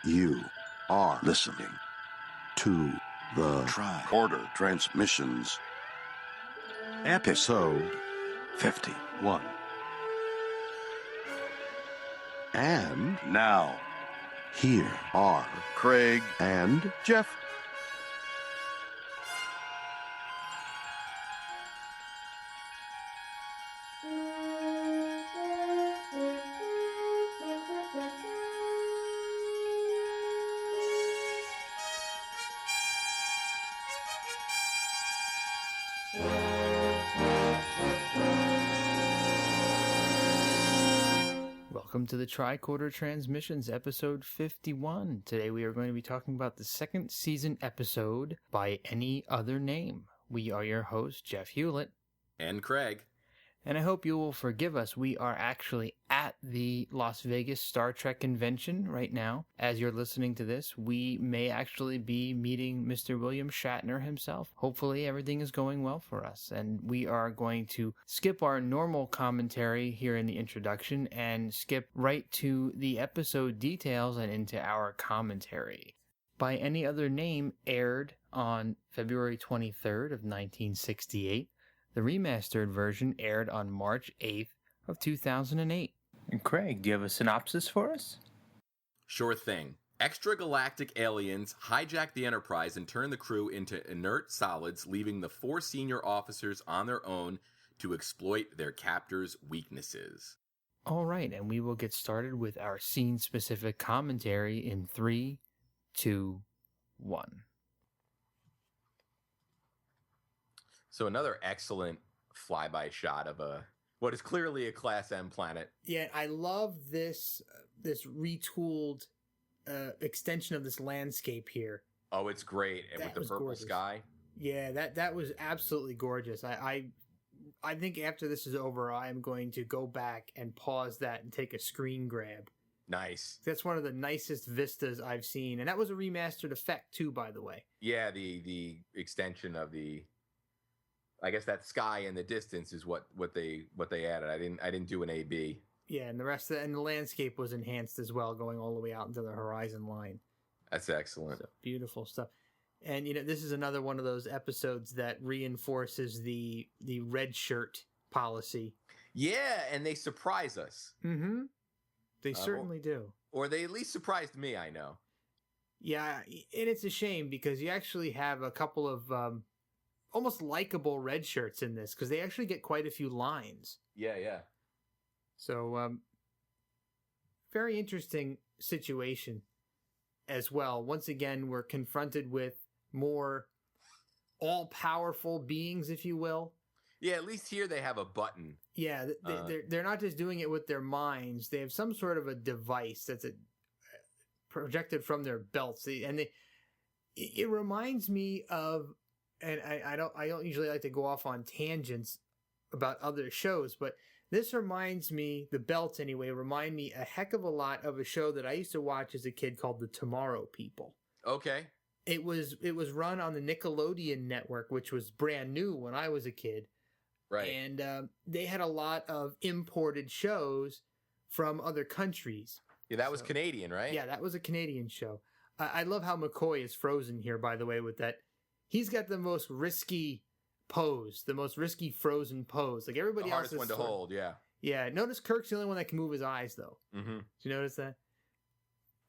You are listening to the Tricorder Transmissions, episode 51. And now, here are Craig and Jeff. Welcome to the Tricorder Transmissions, episode 51. Today we are going to be talking about the second season episode, By Any Other Name. We are your hosts, Jeff Hewlett. And Craig. And I hope you will forgive us. We are actually at the Las Vegas Star Trek convention right now. As you're listening to this, we may actually be meeting Mr. William Shatner himself. Hopefully everything is going well for us. And we are going to skip our normal commentary here in the introduction and skip right to the episode details and into our commentary. By Any Other Name aired on February 23rd of 1968. The remastered version aired on March 8th of 2008. And Craig, do you have a synopsis for us? Sure thing. Extragalactic aliens hijack the Enterprise and turn the crew into inert solids, leaving the 4 senior officers on their own to exploit their captors' weaknesses. All right, and we will get started with our scene-specific commentary in 3, 2, 1. So another excellent flyby shot of what is clearly a Class M planet. Yeah, I love this retooled extension of this landscape here. Oh, it's great. And with the purple gorgeous sky. Yeah, that was absolutely gorgeous. I think after this is over, I'm going to go back and pause that and take a screen grab. Nice. That's one of the nicest vistas I've seen. And that was a remastered effect too, by the way. Yeah, the extension of the, I guess that sky in the distance is what they added. I didn't do an AB. Yeah, and the rest and the landscape was enhanced as well, going all the way out into the horizon line. That's excellent. So, beautiful stuff. And this is another one of those episodes that reinforces the red shirt policy. Yeah, and they surprise us. Mm-hmm. They certainly do. Or they at least surprised me, I know. Yeah, and it's a shame because you actually have a couple of almost likable red shirts in this because they actually get quite a few lines. Yeah. So, very interesting situation as well. Once again, we're confronted with more all-powerful beings, if you will. Yeah, at least here they have a button. Yeah, they're not just doing it with their minds. They have some sort of a device that's projected from their belts. It reminds me of, and I don't usually like to go off on tangents about other shows, but this reminds me, the belts anyway, remind me a heck of a lot of a show that I used to watch as a kid called The Tomorrow People. Okay. It was run on the Nickelodeon network, which was brand new when I was a kid. Right. And they had a lot of imported shows from other countries. Yeah, that was Canadian, right? Yeah, that was a Canadian show. I love how McCoy is frozen here, by the way, with that. He's got the most risky pose, the most risky frozen pose. Like everybody else is the hardest one to hold, yeah. Yeah, notice Kirk's the only one that can move his eyes, though. Mm-hmm. Did you notice that?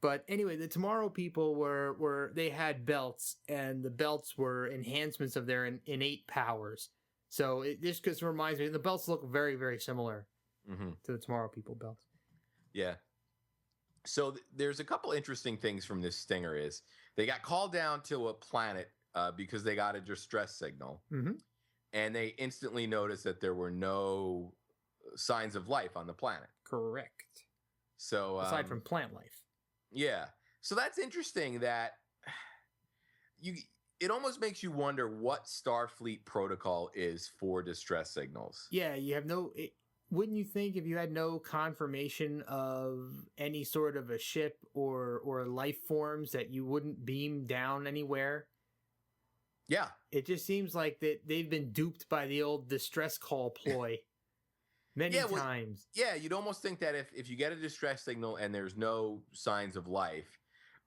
But anyway, the Tomorrow People they had belts, and the belts were enhancements of their innate powers. So this just reminds me, the belts look very, very similar to the Tomorrow People belts. Yeah. So there's a couple interesting things from this stinger is they got called down to a planet because they got a distress signal. Mm-hmm. And they instantly noticed that there were no signs of life on the planet. Correct. So aside from plant life. Yeah. So that's interesting that it almost makes you wonder what Starfleet protocol is for distress signals. Yeah, you have wouldn't you think if you had no confirmation of any sort of a ship or life forms that you wouldn't beam down anywhere? Yeah. It just seems like that they've been duped by the old distress call ploy many times. Yeah, you'd almost think that if you get a distress signal and there's no signs of life,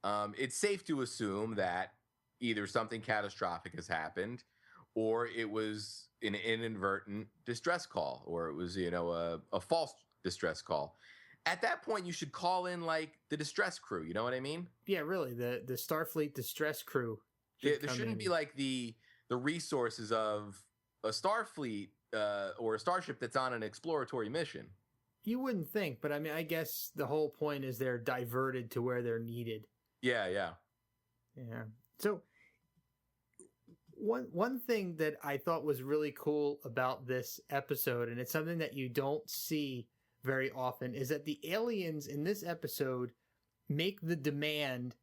it's safe to assume that either something catastrophic has happened, or it was an inadvertent distress call, or it was, a false distress call. At that point, you should call in like the distress crew. You know what I mean? Yeah, really. The Starfleet distress crew. There shouldn't be like the resources of a Starfleet or a starship that's on an exploratory mission. You wouldn't think, but I mean, I guess the whole point is they're diverted to where they're needed. Yeah. So one thing that I thought was really cool about this episode, and it's something that you don't see very often, is that the aliens in this episode make the demand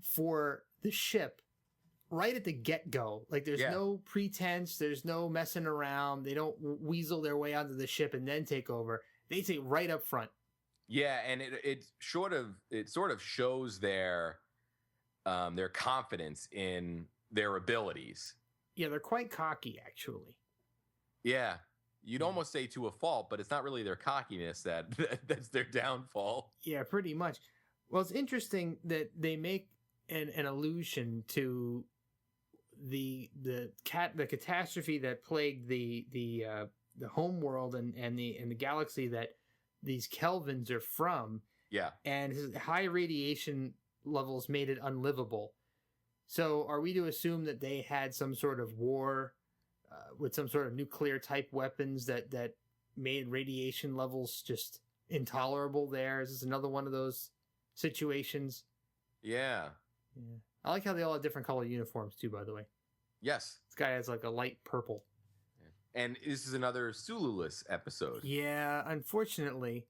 for the ship right at the get-go. Like, there's no pretense, there's no messing around. They don't weasel their way onto the ship and then take over. They say right up front. Yeah, and it sort of shows their confidence in their abilities. Yeah, they're quite cocky, actually. Yeah, you'd almost say to a fault, but it's not really their cockiness that's their downfall. Yeah, pretty much. Well, it's interesting that they make an allusion to the catastrophe that plagued the home world and the galaxy that these Kelvins are from. Yeah. And his high radiation levels made it unlivable. So are we to assume that they had some sort of war with some sort of nuclear type weapons that made radiation levels just intolerable there? Is this another one of those situations? Yeah. I like how they all have different color uniforms too, by the way. Yes. This guy has like a light purple. And this is another Sululess episode. Yeah, unfortunately.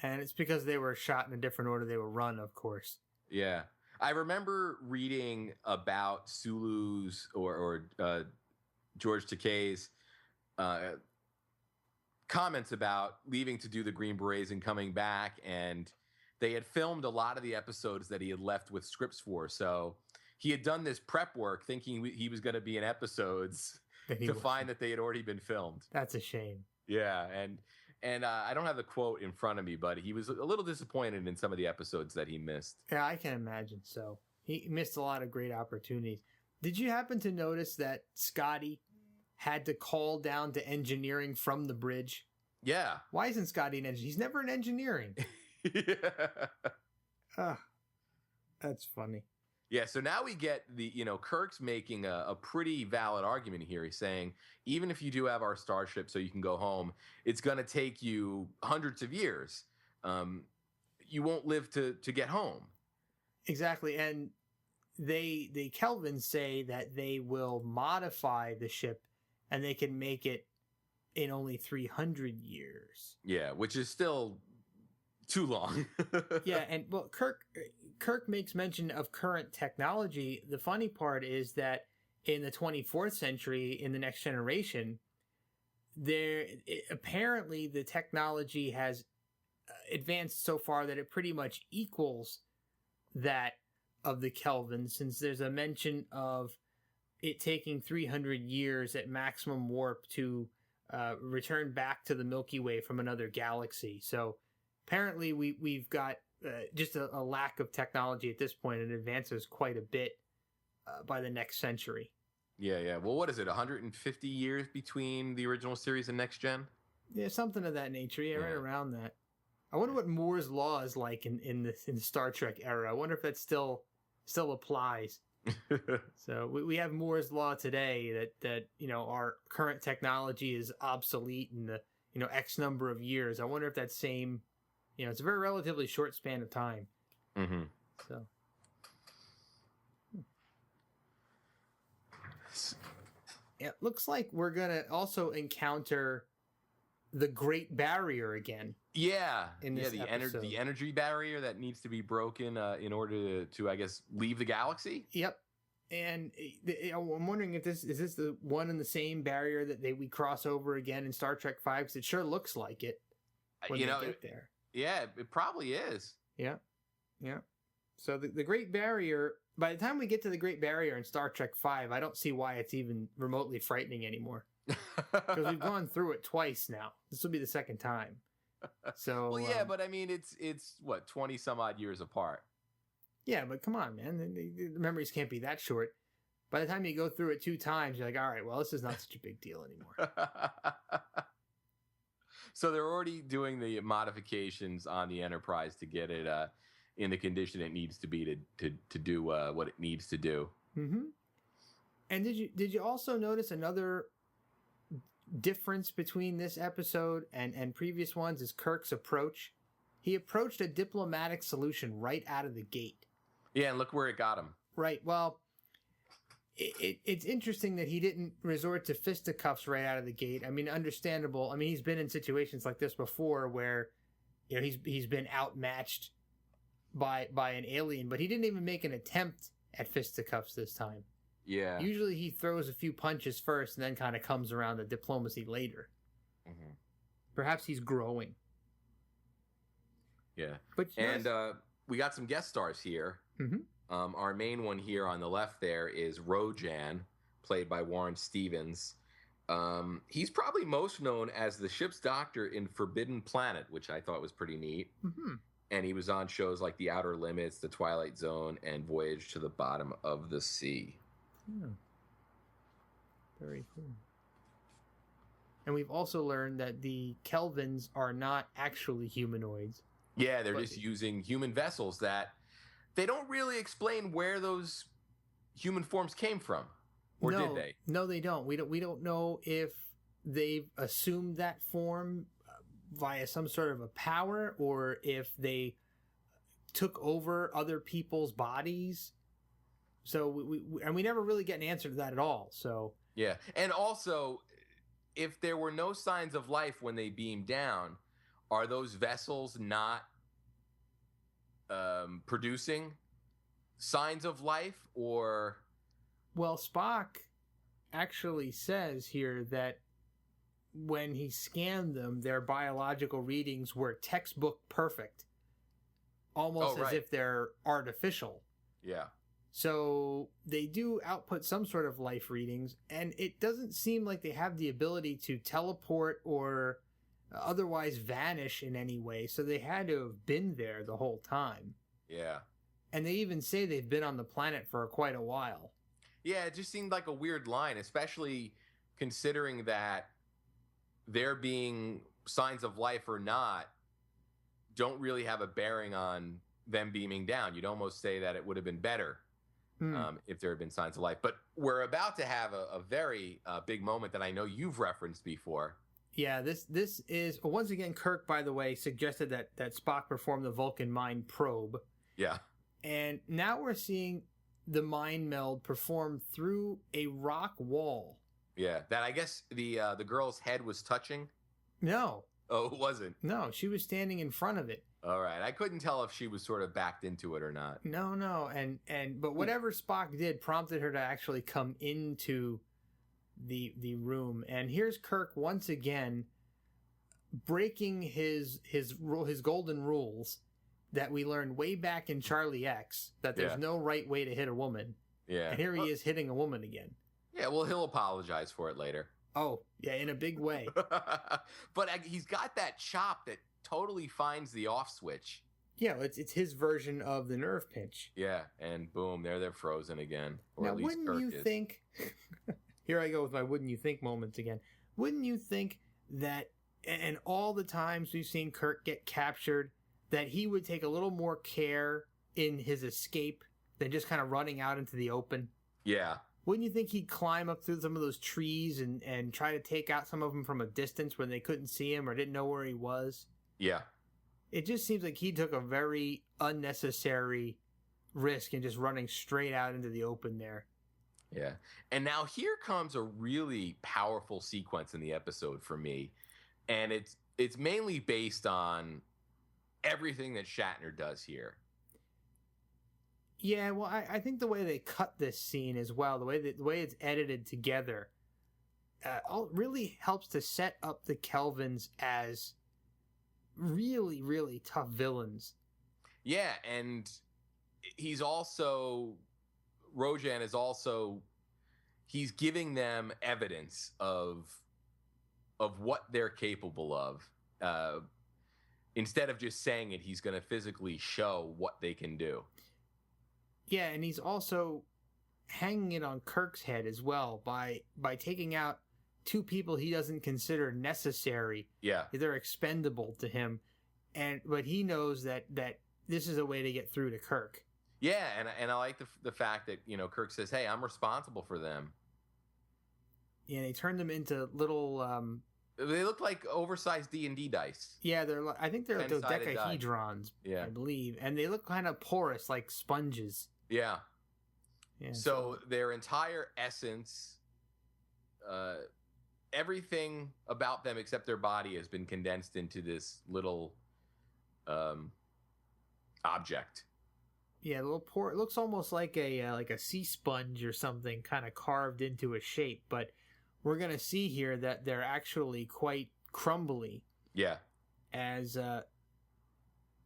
And it's because they were shot in a different order they were run, of course. Yeah. I remember reading about Sulu's or George Takei's comments about leaving to do the Green Berets and coming back, and they had filmed a lot of the episodes that he had left with scripts for. So he had done this prep work thinking he was going to be in episodes to find that they had already been filmed. That's a shame. Yeah, and I don't have the quote in front of me, but he was a little disappointed in some of the episodes that he missed. Yeah, I can imagine so. He missed a lot of great opportunities. Did you happen to notice that Scotty had to call down to engineering from the bridge? Yeah. Why isn't Scotty an engineer? He's never in engineering. Yeah. That's funny. Yeah, so now we get Kirk's making a pretty valid argument here. He's saying, even if you do have our starship so you can go home, it's going to take you hundreds of years. You won't live to get home. Exactly. And the Kelvins say that they will modify the ship and they can make it in only 300 years. Yeah, which is still too long. Yeah, and well, Kirk makes mention of current technology. The funny part is that in the 24th century, in the Next Generation, apparently the technology has advanced so far that it pretty much equals that of the Kelvin, since there's a mention of it taking 300 years at maximum warp to return back to the Milky Way from another galaxy. So apparently we've got just a lack of technology at this point, and advances quite a bit by the next century. Yeah. Well, what is it, 150 years between the original series and Next Gen? Yeah, something of that nature. Yeah, right around that. I wonder what Moore's Law is like in the Star Trek era. I wonder if that still applies. So we have Moore's Law today that our current technology is obsolete in X number of years. I wonder if that same, it's a very relatively short span of time. Mm-hmm. So. It looks like we're going to also encounter the Great Barrier again. Yeah. In this episode. The energy barrier that needs to be broken in order to, I guess, leave the galaxy. Yep. And I'm wondering if is this the one and the same barrier that we cross over again in Star Trek V? Because it sure looks like it when they get there. Yeah, it probably is. Yeah. So the Great Barrier, by the time we get to the Great Barrier in Star Trek V, I don't see why it's even remotely frightening anymore. Because we've gone through it twice now. This will be the second time. So well, yeah, but I mean, it's what, 20 some odd years apart. Yeah, but come on, man. The memories can't be that short. By the time you go through it 2 times, you're like, all right, well, this is not such a big deal anymore. So they're already doing the modifications on the Enterprise to get it in the condition it needs to be to do what it needs to do. Mm-hmm. And did you also notice another difference between this episode and previous ones is Kirk's approach? He approached a diplomatic solution right out of the gate. Yeah, and look where it got him. Right. Well, it's interesting that he didn't resort to fisticuffs right out of the gate. I mean, understandable. I mean, he's been in situations like this before where, you know, he's been outmatched by an alien, but he didn't even make an attempt at fisticuffs this time. Yeah. Usually he throws a few punches first and then kind of comes around the diplomacy later. Mm-hmm. Perhaps he's growing. Yeah. But and we got some guest stars here. Mm-hmm. Our main one here on the left there is Rojan, played by Warren Stevens. He's probably most known as the ship's doctor in Forbidden Planet, which I thought was pretty neat. Mm-hmm. And he was on shows like The Outer Limits, The Twilight Zone, and Voyage to the Bottom of the Sea. Yeah. Very cool. And we've also learned that the Kelvins are not actually humanoids. Yeah, they're just using human vessels that they don't really explain where those human forms came from. Or did they? No, they don't. We don't know if they've assumed that form via some sort of a power or if they took over other people's bodies. So we never really get an answer to that at all. So yeah, and also, if there were no signs of life when they beamed down, are those vessels not producing signs of life? Or well, Spock actually says here that when he scanned them, their biological readings were textbook perfect, almost as if they're artificial. Yeah. So they do output some sort of life readings, and it doesn't seem like they have the ability to teleport or otherwise vanish in any way. So they had to have been there the whole time. Yeah. And they even say they've been on the planet for quite a while. Yeah, it just seemed like a weird line, especially considering that there being signs of life or not don't really have a bearing on them beaming down. You'd almost say that it would have been better if there had been signs of life. But we're about to have a very big moment that I know you've referenced before. Yeah, this is, once again, Kirk, by the way, suggested that Spock perform the Vulcan mind probe. Yeah. And now we're seeing the mind meld performed through a rock wall. Yeah, that I guess the girl's head was touching. No. Oh, it wasn't. No, she was standing in front of it. All right, I couldn't tell if she was sort of backed into it or not. No, but whatever Spock did prompted her to actually come into the room. And here's Kirk once again breaking his golden rules that we learned way back in Charlie X, that there's no right way to hit a woman. Yeah. And here he is hitting a woman again. Yeah, well, he'll apologize for it later. Oh, yeah, in a big way. But he's got that chop that totally finds the off switch. Yeah, it's his version of the nerve pinch. Yeah, and boom, they're frozen again. Or now, at least wouldn't you think... Here I go with my wouldn't you think moments again. Wouldn't you think that, and all the times we've seen Kirk get captured, that he would take a little more care in his escape than just kind of running out into the open? Yeah. Wouldn't you think he'd climb up through some of those trees and try to take out some of them from a distance when they couldn't see him or didn't know where he was? Yeah. It just seems like he took a very unnecessary risk in just running straight out into the open there. Yeah. And now here comes a really powerful sequence in the episode for me. And it's mainly based on everything that Shatner does here. Yeah, well, I think the way they cut this scene as well, the way it's edited together, really helps to set up the Kelvins as really, really tough villains. Yeah, and Rojan is also, he's giving them evidence of what they're capable of. Instead of just saying it, he's going to physically show what they can do. Yeah, and he's also hanging it on Kirk's head as well by taking out two people he doesn't consider necessary. Yeah. They're expendable to him, but he knows that this is a way to get through to Kirk. Yeah, and I like the fact that, you know, Kirk says, "Hey, I'm responsible for them." Yeah, they turned them into little. They look like oversized D&D dice. Yeah, I think they're 10-sided dodecahedrons, yeah. I believe, and they look kind of porous, like sponges. Yeah. Yeah. So their entire essence, everything about them except their body has been condensed into this little object. Yeah, a little pore. It looks almost like a sea sponge or something, kind of carved into a shape. But we're gonna see here that they're actually quite crumbly. Yeah.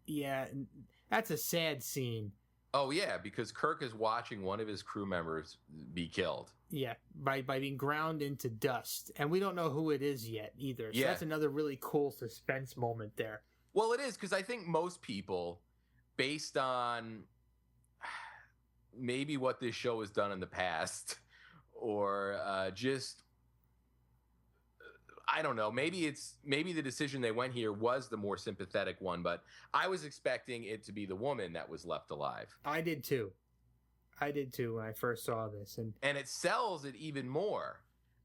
Yeah, that's a sad scene. Oh yeah, because Kirk is watching one of his crew members be killed. Yeah, by being ground into dust, and we don't know who it is yet either. So yeah. That's another really cool suspense moment there. Well, it is, because I think most people, based on maybe what this show has done in the past, or just, I don't know, maybe the decision they went here was the more sympathetic one, but I was expecting it to be the woman that was left alive. I did too when I first saw this. And it sells it even more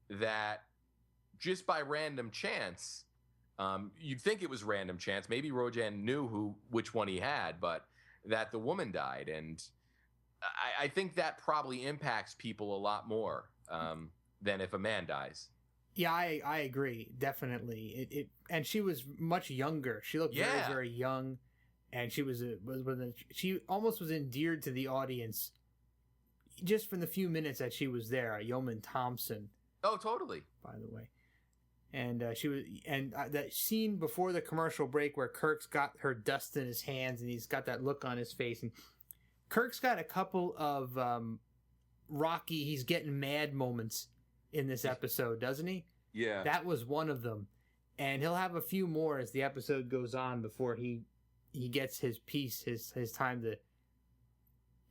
that just by random chance, you'd think it was random chance. Maybe Rojan knew which one he had, but that the woman died. And I think that probably impacts people a lot more than if a man dies. Yeah, I agree, definitely. And she was much younger. She looked very, very young, and she she almost was endeared to the audience just from the few minutes that she was there. Yeoman Thompson. Oh, totally. By the way, and that scene before the commercial break where Kirk's got her dust in his hands and he's got that look on his face, and Kirk's got a couple of Rocky, he's getting mad moments in this episode, doesn't he? Yeah. That was one of them. And he'll have a few more as the episode goes on before he gets his piece, his time to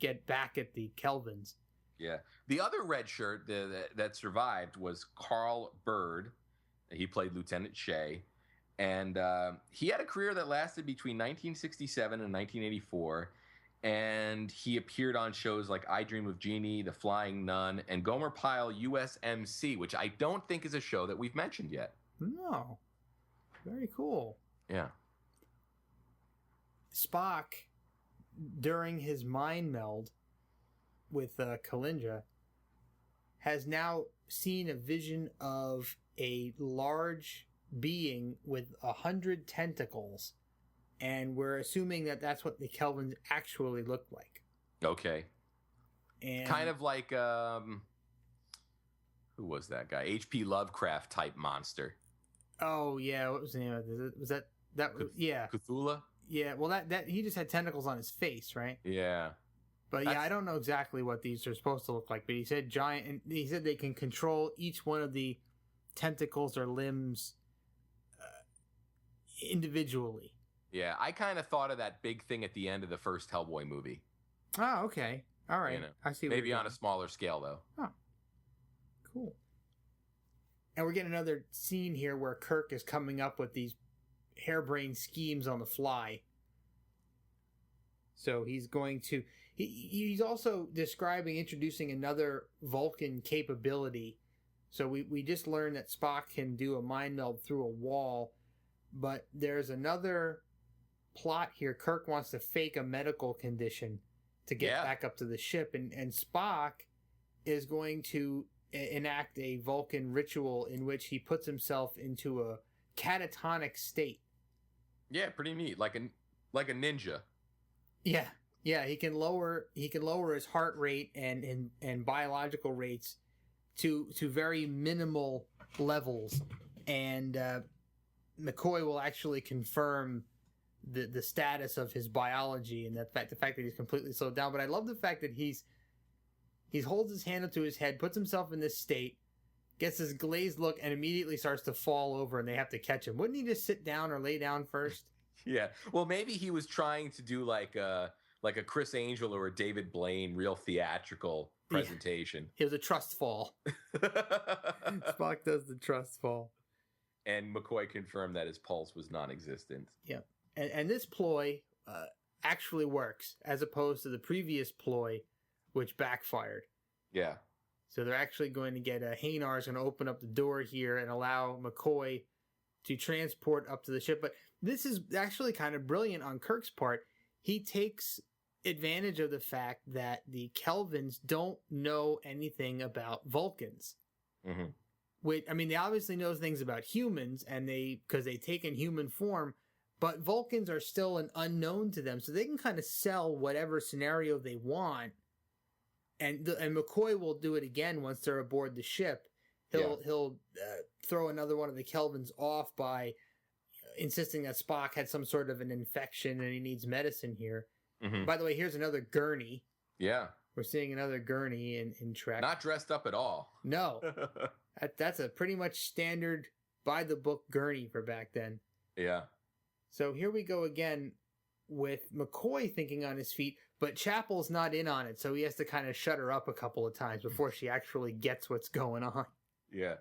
get back at the Kelvins. Yeah. The other red shirt that survived was Carl Bird. He played Lieutenant Shea. And he had a career that lasted between 1967 and 1984. And he appeared on shows like I Dream of Jeannie, The Flying Nun, and Gomer Pyle USMC, which I don't think is a show that we've mentioned yet. No. Very cool. Yeah. Spock, during his mind meld with Kalinja, has now seen a vision of a large being with 100 tentacles. And we're assuming that that's what the Kelvins actually look like. Okay. And kind of like, who was that guy? H.P. Lovecraft type monster. Oh, yeah. What was the name of it? Was that yeah. Cthulhu? Yeah, well, that he just had tentacles on his face, right? Yeah. But yeah, I don't know exactly what these are supposed to look like, but he said giant, and he said they can control each one of the tentacles or limbs individually. Yeah, I kind of thought of that big thing at the end of the first Hellboy movie. Oh, okay. All right. You know, I see. Maybe on a smaller scale, though. Oh, cool. And we're getting another scene here where Kirk is coming up with these harebrained schemes on the fly. So he's going to... He's also introducing another Vulcan capability. So we just learned that Spock can do a mind meld through a wall, but there's another plot here. Kirk wants to fake a medical condition to get back up to the ship, and Spock is going to enact a Vulcan ritual in which he puts himself into a catatonic state. Yeah, pretty neat, like a ninja. Yeah, he can lower his heart rate and biological rates to very minimal levels, and McCoy will actually confirm the status of his biology and the fact that he's completely slowed down. But I love the fact that he holds his hand up to his head, puts himself in this state, gets this glazed look, and immediately starts to fall over, and they have to catch him. Wouldn't he just sit down or lay down first? Yeah. Well, maybe he was trying to do like like a Chris Angel or a David Blaine real theatrical presentation. It was a trust fall. Spock does the trust fall. And McCoy confirmed that his pulse was non-existent. Yeah. And this ploy actually works, as opposed to the previous ploy, which backfired. Yeah. So they're actually going to get Haynar's going to open up the door here and allow McCoy to transport up to the ship. But this is actually kind of brilliant on Kirk's part. He takes advantage of the fact that the Kelvins don't know anything about Vulcans. Mm-hmm. Which, I mean, they obviously know things about humans, and because they take in human form, but Vulcans are still an unknown to them, so they can kind of sell whatever scenario they want. And McCoy will do it again once they're aboard the ship. He'll throw another one of the Kelvins off by insisting that Spock had some sort of an infection and he needs medicine here. Mm-hmm. By the way, here's another gurney. Yeah. We're seeing another gurney in Trek. Not dressed up at all. No. That's a pretty much standard by-the-book gurney for back then. Yeah. So here we go again with McCoy thinking on his feet, but Chapel's not in on it, so he has to kind of shut her up a couple of times before she actually gets what's going on. Yeah.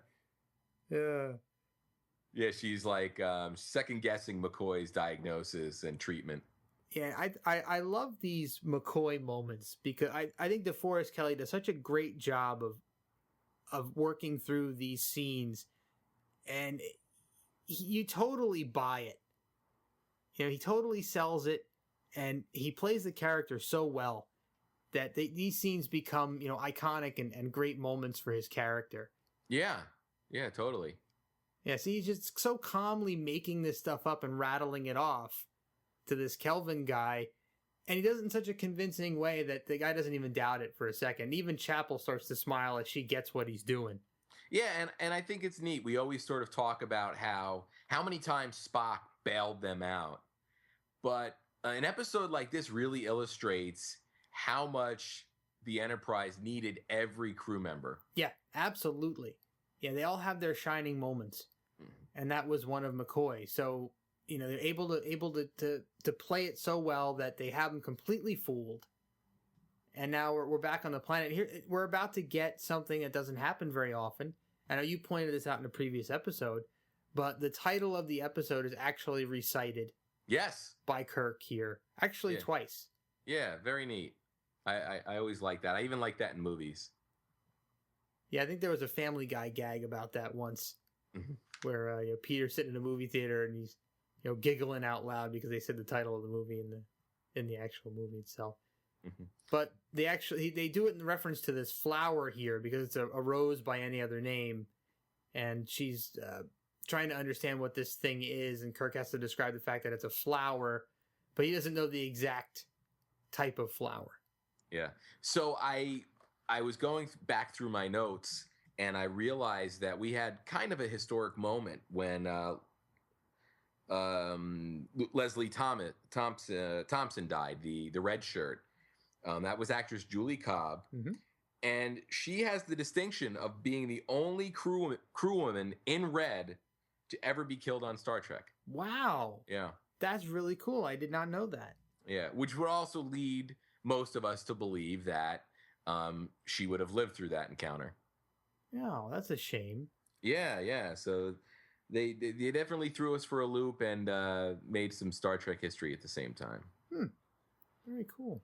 Yeah. Yeah, she's like second-guessing McCoy's diagnosis and treatment. Yeah, I love these McCoy moments because I think DeForest Kelley does such a great job of working through these scenes, and you totally buy it. You know, he totally sells it, and he plays the character so well that these scenes become, you know, iconic and great moments for his character. Yeah, totally. Yeah, see, he's just so calmly making this stuff up and rattling it off to this Kelvin guy, and he does it in such a convincing way that the guy doesn't even doubt it for a second. Even Chapel starts to smile as she gets what he's doing. Yeah, and I think it's neat. We always sort of talk about how many times Spock bailed them out. But an episode like this really illustrates how much the Enterprise needed every crew member. Yeah, absolutely. Yeah, they all have their shining moments. And that was one of McCoy. So, you know, they're able to play it so well that they have him completely fooled. And now we're back on the planet. Here we're about to get something that doesn't happen very often. I know you pointed this out in a previous episode, but the title of the episode is actually recited. Yes. By Kirk here. Actually, twice. Yeah, very neat. I always like that. I even like that in movies. Yeah, I think there was a Family Guy gag about that once, where Peter's sitting in a movie theater and he's giggling out loud because they said the title of the movie in the actual movie itself. Mm-hmm. But they do it in reference to this flower here because it's a rose by any other name, and she's trying to understand what this thing is, and Kirk has to describe the fact that it's a flower, but he doesn't know the exact type of flower. Yeah. So I was going back through my notes, and I realized that we had kind of a historic moment when Leslie Thompson died, the red shirt. That was actress Julie Cobb. Mm-hmm. And she has the distinction of being the only crewwoman in red to ever be killed on Star Trek. Wow. Yeah. That's really cool. I did not know that. Yeah, which would also lead most of us to believe that she would have lived through that encounter. Oh, that's a shame. Yeah. So they definitely threw us for a loop and made some Star Trek history at the same time. Very cool.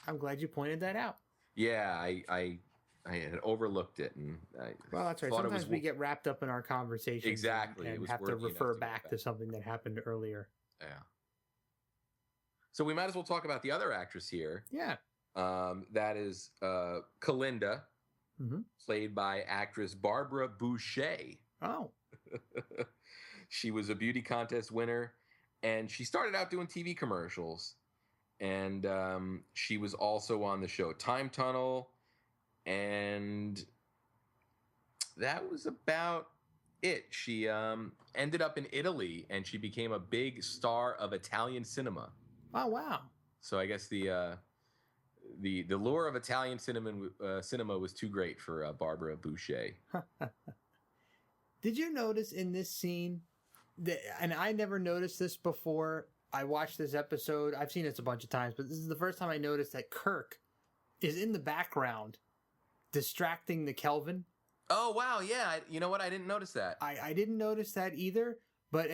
I'm glad you pointed that out. Yeah, I had overlooked it, and well, that's right. Sometimes we get wrapped up in our conversations, exactly, and have to refer back to something that happened earlier. Yeah. So we might as well talk about the other actress here. Yeah. That is Kalinda, played by actress Barbara Boucher. Oh. She was a beauty contest winner, and she started out doing TV commercials. And she was also on the show Time Tunnel, and that was about it. She ended up in Italy, and she became a big star of Italian cinema. Oh, wow. So I guess the lure of Italian cinema was too great for Barbara Boucher. Did you notice in this scene that, and I never noticed this before, I watched this episode. I've seen this a bunch of times, but this is the first time I noticed that Kirk is in the background distracting the Kelvin. Oh, wow. Yeah. You know what? I didn't notice that. I didn't notice that either. But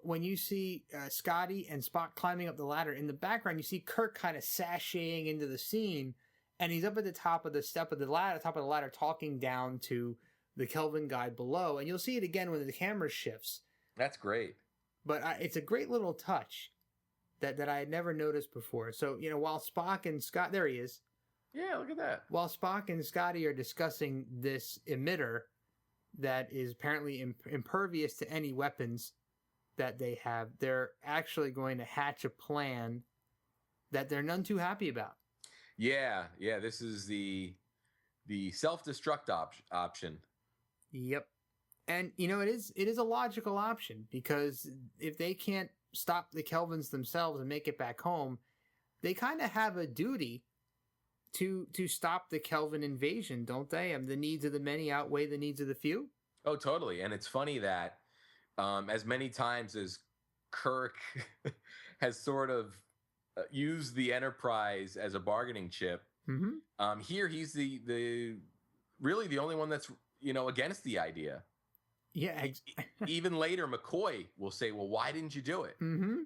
when you see Scotty and Spock climbing up the ladder, in the background, you see Kirk kind of sashaying into the scene, and he's up at the top of the ladder, talking down to the Kelvin guide below. And you'll see it again when the camera shifts. That's great. But it's a great little touch that I had never noticed before. So, while Spock and Scott, there he is. Yeah, look at that. While Spock and Scotty are discussing this emitter that is apparently impervious to any weapons that they have, they're actually going to hatch a plan that they're none too happy about. Yeah. This is the self-destruct option. Yep. And, it is a logical option, because if they can't stop the Kelvins themselves and make it back home, they kind of have a duty to stop the Kelvin invasion, don't they? And the needs of the many outweigh the needs of the few. Oh, totally. And it's funny that as many times as Kirk has sort of used the Enterprise as a bargaining chip, here he's the really the only one that's against the idea. Yeah. Even later, McCoy will say, "Well, why didn't you do it?" Mm-hmm.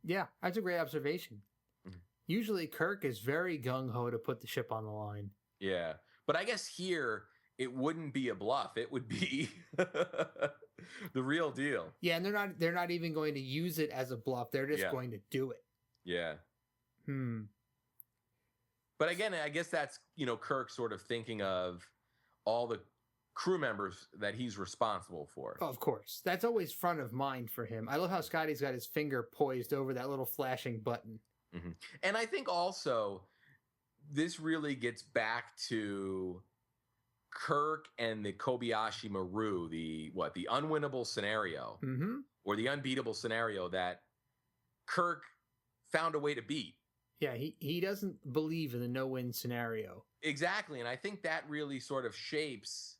Yeah, that's a great observation. Mm-hmm. Usually, Kirk is very gung ho to put the ship on the line. Yeah, but I guess here it wouldn't be a bluff; it would be the real deal. Yeah, and they're not even going to use it as a bluff. They're just going to do it. Yeah. But again, I guess that's Kirk sort of thinking of all the crew members that he's responsible for. Oh, of course. That's always front of mind for him. I love how Scotty's got his finger poised over that little flashing button. Mm-hmm. And I think also this really gets back to Kirk and the Kobayashi Maru, the unwinnable scenario, or the unbeatable scenario that Kirk found a way to beat. Yeah, he doesn't believe in the no-win scenario. Exactly, and I think that really sort of shapes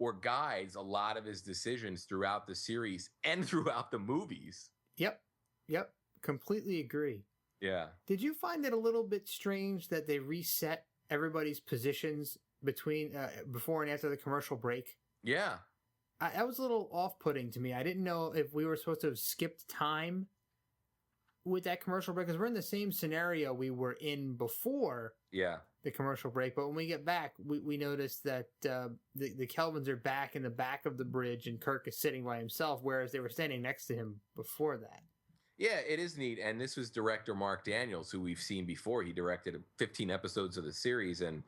or guides a lot of his decisions throughout the series and throughout the movies. Yep, completely agree. Yeah. Did you find it a little bit strange that they reset everybody's positions between before and after the commercial break? Yeah. That was a little off-putting to me. I didn't know if we were supposed to have skipped time with that commercial break, because we're in the same scenario we were in before the commercial break. But when we get back, we notice that the Kelvins are back in the back of the bridge and Kirk is sitting by himself, whereas they were standing next to him before that. Yeah, it is neat. And this was director Mark Daniels, who we've seen before. He directed 15 episodes of the series, and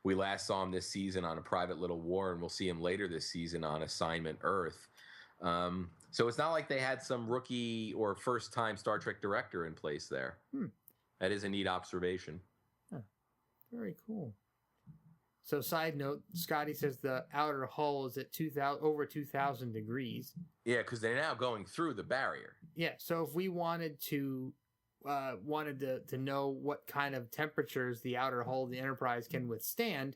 we last saw him this season on A Private Little War, and we'll see him later this season on Assignment Earth. So it's not like they had some rookie or first-time Star Trek director in place there. That is a neat observation. Huh. Very cool. So, side note, Scotty says the outer hull is at over 2,000 degrees. Yeah, because they're now going through the barrier. Yeah, so if we wanted to know what kind of temperatures the outer hull of the Enterprise can withstand,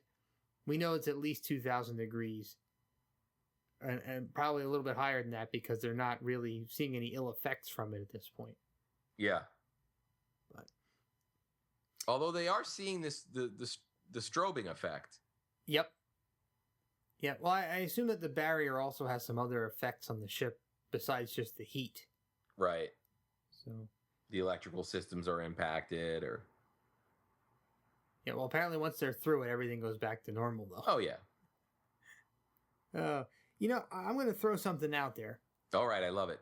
we know it's at least 2,000 degrees. And probably a little bit higher than that, because they're not really seeing any ill effects from it at this point. Yeah. But although they are seeing the strobing effect. Yep. Yeah, well, I assume that the barrier also has some other effects on the ship besides just the heat. Right. So the electrical systems are impacted, or... Yeah, well, apparently once they're through it, everything goes back to normal, though. Oh, yeah. I'm going to throw something out there. All right, I love it.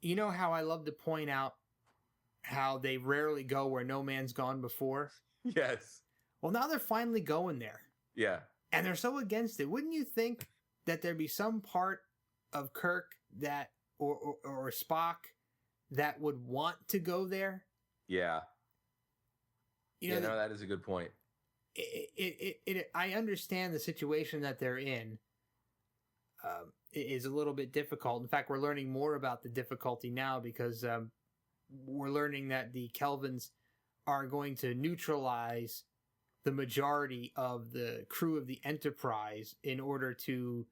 You know how I love to point out how they rarely go where no man's gone before? Yes. Well, now they're finally going there. Yeah. And they're so against it. Wouldn't you think that there'd be some part of Kirk that, or Spock, that would want to go there? Yeah. That is a good point. I understand the situation that they're in is a little bit difficult. In fact, we're learning more about the difficulty now, because we're learning that the Kelvins are going to neutralize the majority of the crew of the Enterprise in order to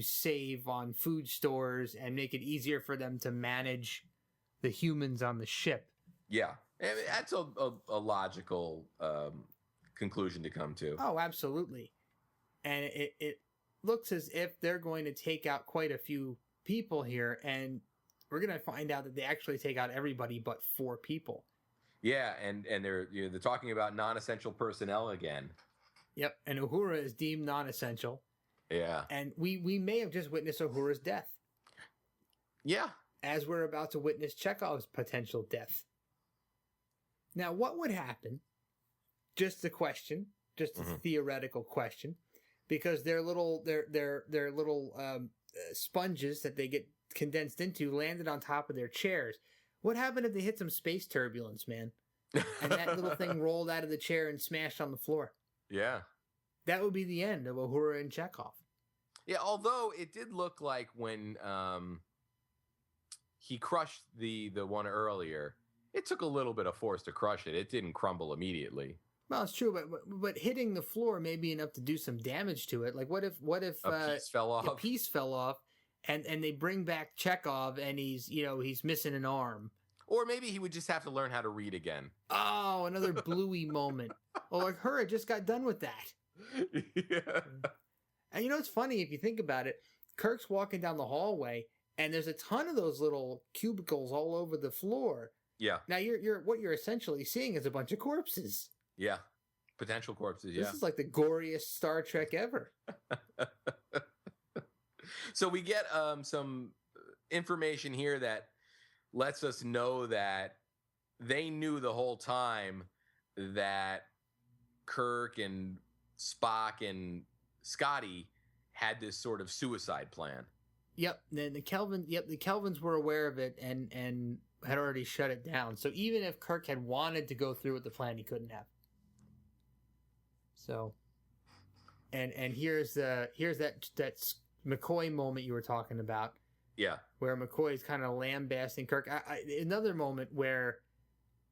save on food stores and make it easier for them to manage the humans on the ship. Yeah, I mean, that's a logical conclusion to come to. Oh, absolutely. And it looks as if they're going to take out quite a few people here, and we're going to find out that they actually take out everybody but 4 people. Yeah, and they're talking about non-essential personnel again. Yep, and Uhura is deemed non-essential. Yeah. And we may have just witnessed Uhura's death. Yeah. As we're about to witness Chekhov's potential death. Now, what would happen? Just a question, just a theoretical question, because their little sponges that they get condensed into landed on top of their chairs. What happened if they hit some space turbulence, man? And that little thing rolled out of the chair and smashed on the floor. Yeah. That would be the end of Uhura and Chekhov. Yeah, although it did look like when he crushed the one earlier, it took a little bit of force to crush it. It didn't crumble immediately. Well, it's true, but hitting the floor may be enough to do some damage to it. Like, what if a piece fell off? A piece fell off, and they bring back Chekhov, and he's missing an arm. Or maybe he would just have to learn how to read again. Oh, another Bluey moment. Well, like Uhura just got done with that. Yeah. And it's funny if you think about it. Kirk's walking down the hallway, and there's a ton of those little cubicles all over the floor. Yeah. Now what you're essentially seeing is a bunch of corpses. Yeah. Potential corpses, yeah. This is like the goriest Star Trek ever. So we get some information here that lets us know that they knew the whole time that Kirk and Spock and Scotty had this sort of suicide plan. Yep. Then the Kelvins were aware of it and had already shut it down. So even if Kirk had wanted to go through with the plan, he couldn't have. So, and here's that McCoy moment you were talking about. Yeah. Where McCoy is kind of lambasting Kirk. Another moment where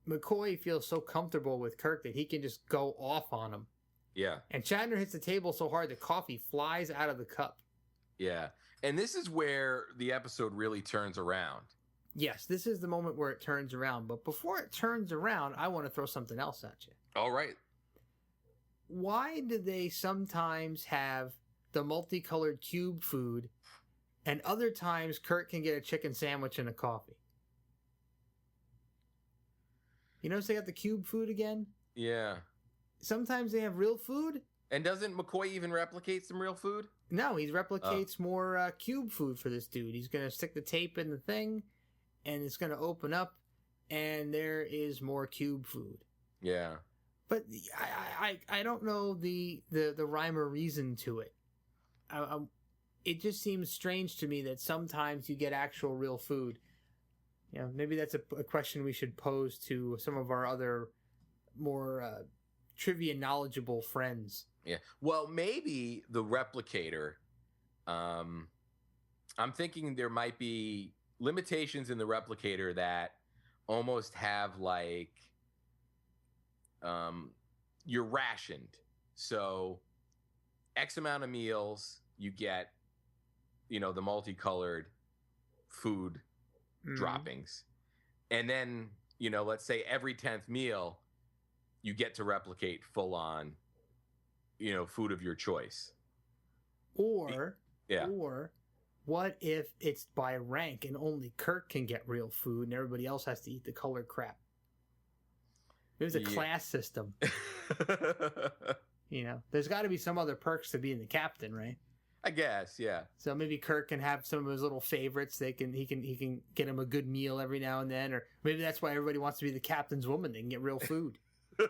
McCoy feels so comfortable with Kirk that he can just go off on him. Yeah. And Shatner hits the table so hard the coffee flies out of the cup. Yeah. And this is where the episode really turns around. Yes, this is the moment where it turns around. But before it turns around, I want to throw something else at you. All right. Why do they sometimes have the multicolored cube food and other times Kirk can get a chicken sandwich and a coffee? You notice they got the cube food again? Yeah. Sometimes they have real food. And doesn't McCoy even replicate some real food? No, he replicates more cube food for this dude. He's going to stick the tape in the thing, and it's going to open up, and there is more cube food. Yeah. But I don't know the rhyme or reason to it. It just seems strange to me that sometimes you get actual real food. Maybe that's a question we should pose to some of our other more trivia knowledgeable friends. Yeah. Well, maybe the replicator, I'm thinking there might be limitations in the replicator that almost have like, you're rationed. So X amount of meals, you get, the multicolored food droppings. And then, let's say every 10th meal, you get to replicate full on, food of your choice. Or what if it's by rank and only Kirk can get real food and everybody else has to eat the colored crap? There's a class system. There's got to be some other perks to being the captain, right? I guess, yeah. So maybe Kirk can have some of his little favorites. He can get him a good meal every now and then, or maybe that's why everybody wants to be the captain's woman. They can get real food. You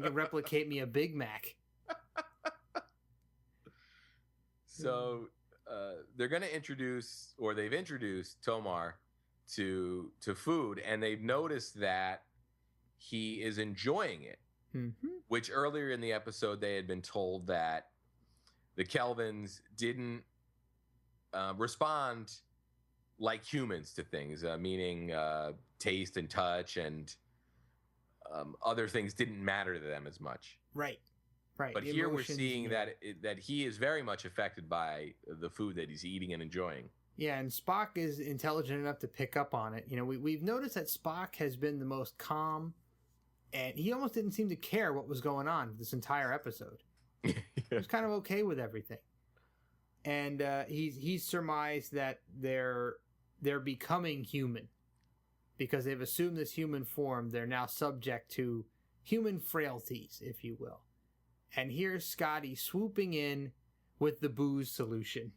can replicate me a Big Mac. So they're going to introduce, or they've introduced Tomar to food, and they've noticed that he is enjoying it. Mm-hmm. Which earlier in the episode they had been told that the Kelvins didn't respond like humans to things, meaning taste and touch and other things didn't matter to them as much. Right. But here we're seeing that he is very much affected by the food that he's eating and enjoying. Yeah, and Spock is intelligent enough to pick up on it. You know, we've noticed that Spock has been the most calm, and he almost didn't seem to care what was going on this entire episode. He was kind of okay with everything. And he's surmised that they're becoming human. Because they've assumed this human form, they're now subject to human frailties, if you will. And here's Scotty swooping in with the booze solution.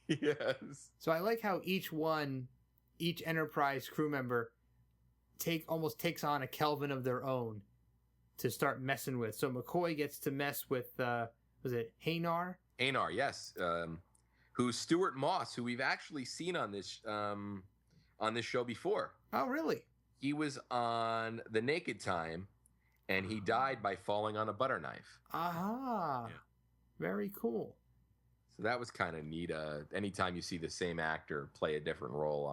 Yes. So I like how each Enterprise crew member almost takes on a Kelvin of their own to start messing with. So McCoy gets to mess with, was it Hanar? Hanar, yes. Who's Stuart Moss, who we've actually seen on this show before. Oh, really? He was on The Naked Time, and he died by falling on a butter knife. Aha. Yeah. Very cool. So that was kind of neat. Anytime you see the same actor play a different role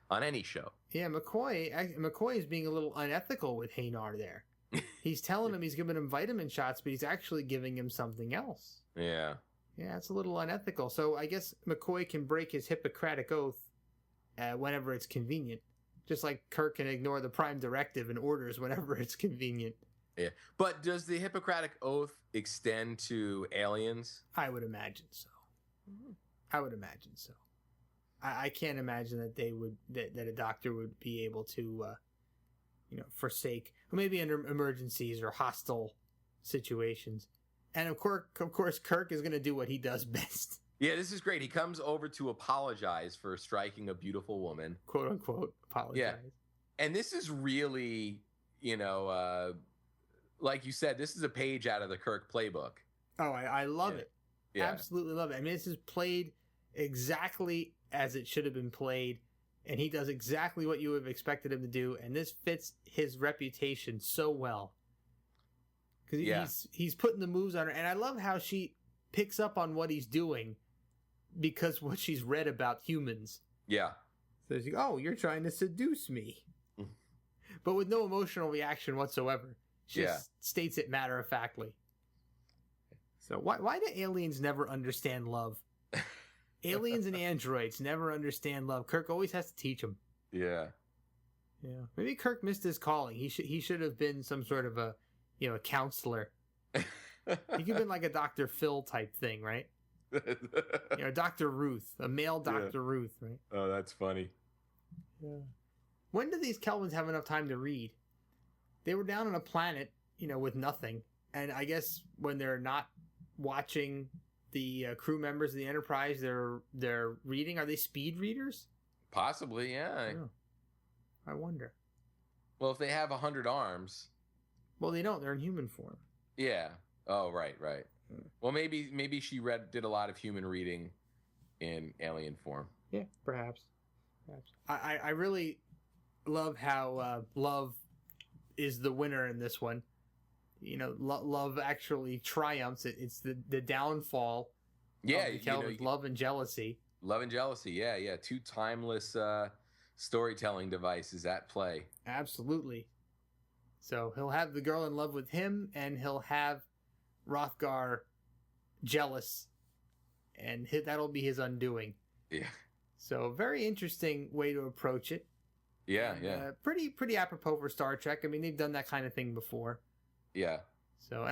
on any show. Yeah, McCoy is being a little unethical with Hanar there. He's telling him he's giving him vitamin shots, but he's actually giving him something else. Yeah. Yeah, it's a little unethical. So I guess McCoy can break his Hippocratic oath whenever it's convenient. Just like Kirk can ignore the Prime Directive and orders whenever it's convenient. Yeah. But does the Hippocratic oath extend to aliens? I would imagine so. I would imagine so. I can't imagine that that a doctor would be able to, forsake, or maybe under emergencies or hostile situations. And of course, Kirk is going to do what he does best. Yeah, this is great. He comes over to apologize for striking a beautiful woman. Quote unquote, apologize. Yeah. And this is really, like you said, this is a page out of the Kirk playbook. Oh, I love it. Yeah. Absolutely love it. I mean, this is played exactly as it should have been played, and he does exactly what you would have expected him to do, and this fits his reputation so well. Because he's putting the moves on her, and I love how she picks up on what he's doing because what she's read about humans. Yeah. So she's like, oh, you're trying to seduce me. But with no emotional reaction whatsoever. She just states it matter-of-factly. So why do aliens never understand love? Aliens and androids never understand love. Kirk always has to teach them. Yeah. Yeah. Maybe Kirk missed his calling. He should have been some sort of a counselor. He could have been like a Dr. Phil type thing, right? Dr. Ruth, a male Dr. Ruth, right? Oh, that's funny. Yeah. When do these Kelvins have enough time to read? They were down on a planet, with nothing. And I guess when they're not watching the crew members of the Enterprise, they're reading. Are they speed readers? Possibly, yeah. I wonder. Well, if they have 100 arms. Well, they don't. They're in human form. Yeah. Oh, right. Well, maybe she did a lot of human reading in alien form. Yeah, perhaps. I really love how love is the winner in this one. Love actually triumphs. It's the downfall. Yeah, of love and jealousy. Love and jealousy. Yeah. Two timeless storytelling devices at play. Absolutely. So he'll have the girl in love with him, and he'll have Rothgar jealous, and that'll be his undoing. Yeah. So very interesting way to approach it. Yeah. Pretty apropos for Star Trek. I mean, they've done that kind of thing before. Yeah. So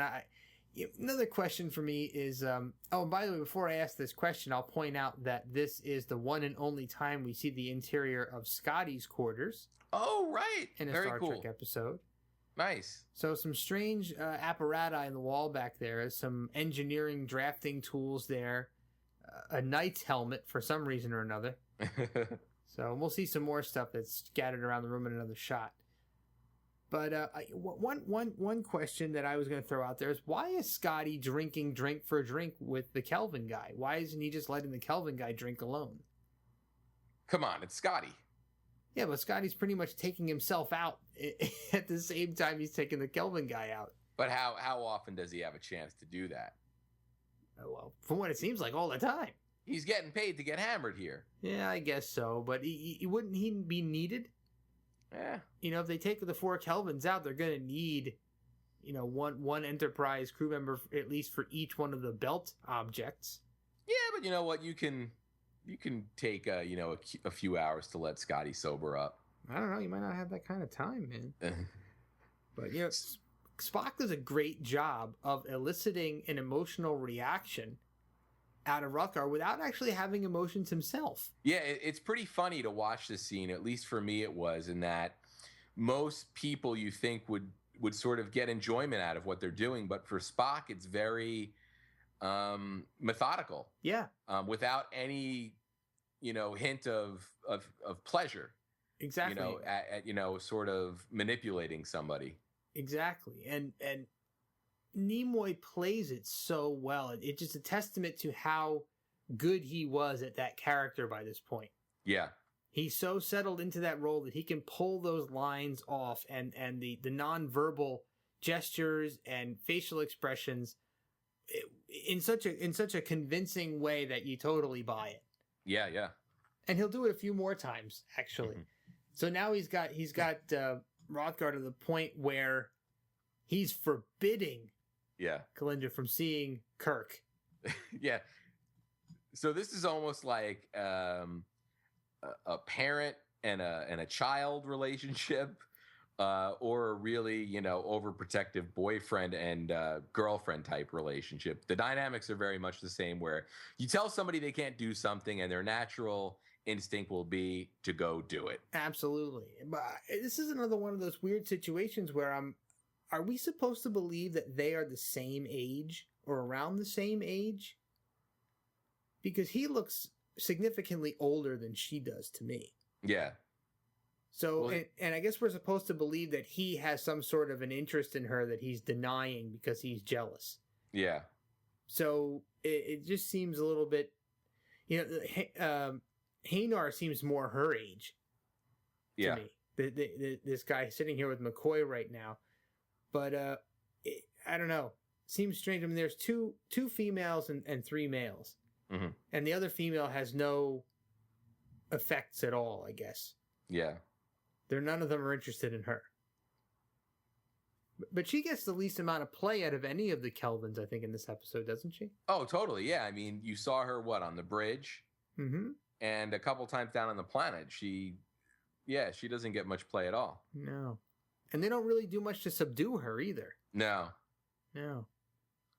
another question for me is, and by the way, before I ask this question, I'll point out that this is the one and only time we see the interior of Scotty's quarters. Oh, right. In a Star Trek episode. Nice. So some strange apparatus in the wall back there, some engineering drafting tools there, a knight's helmet for some reason or another. So we'll see some more stuff that's scattered around the room in another shot. But one question that I was going to throw out there is, why is Scotty drinking drink for drink with the Kelvin guy? Why isn't he just letting the Kelvin guy drink alone? Come on, it's Scotty. Yeah, but Scotty's pretty much taking himself out at the same time he's taking the Kelvin guy out. But how often does he have a chance to do that? Well, from what it seems like, all the time. He's getting paid to get hammered here. Yeah, I guess so. But wouldn't he be needed? Yeah. If they take the 4 Kelvins out, they're going to need, one Enterprise crew member at least for each one of the belt objects. Yeah, but you know what? You can you can take a few hours to let Scotty sober up. I don't know. You might not have that kind of time, man. But Spock does a great job of eliciting an emotional reaction out of Rothgar without actually having emotions himself. Yeah, it's pretty funny to watch this scene. At least for me, it was, in that most people you think would sort of get enjoyment out of what they're doing, but for Spock, it's very methodical. Yeah, without any hint of pleasure. Exactly. At sort of manipulating somebody. Exactly, and Nimoy plays it so well. It's just a testament to how good he was at that character by this point. Yeah. He's so settled into that role that he can pull those lines off, and the nonverbal gestures and facial expressions in such a convincing way that you totally buy it. Yeah, yeah. And he'll do it a few more times, actually. Mm-hmm. So now he's got Rothgar to the point where he's forbidding Kalinda from seeing Kirk. Yeah. So this is almost like a parent and a child relationship, or a really overprotective boyfriend and girlfriend type relationship. The dynamics are very much the same, where you tell somebody they can't do something and their natural instinct will be to go do it. Absolutely. But this is another one of those weird situations where are we supposed to believe that they are the same age or around the same age? Because he looks significantly older than she does to me. Yeah. So, well, and I guess we're supposed to believe that he has some sort of an interest in her that he's denying because he's jealous. Yeah. So it just seems a little bit, Hanar seems more her age to me. This guy sitting here with McCoy right now. But I don't know. Seems strange. I mean, there's two females and three males. Mm-hmm. And the other female has no effects at all, I guess. Yeah. None of them are interested in her. But she gets the least amount of play out of any of the Kelvins, I think, in this episode, doesn't she? Oh, totally. Yeah. I mean, you saw her, on the bridge? Mm-hmm. And a couple times down on the planet. She doesn't get much play at all. No. And they don't really do much to subdue her either. No. That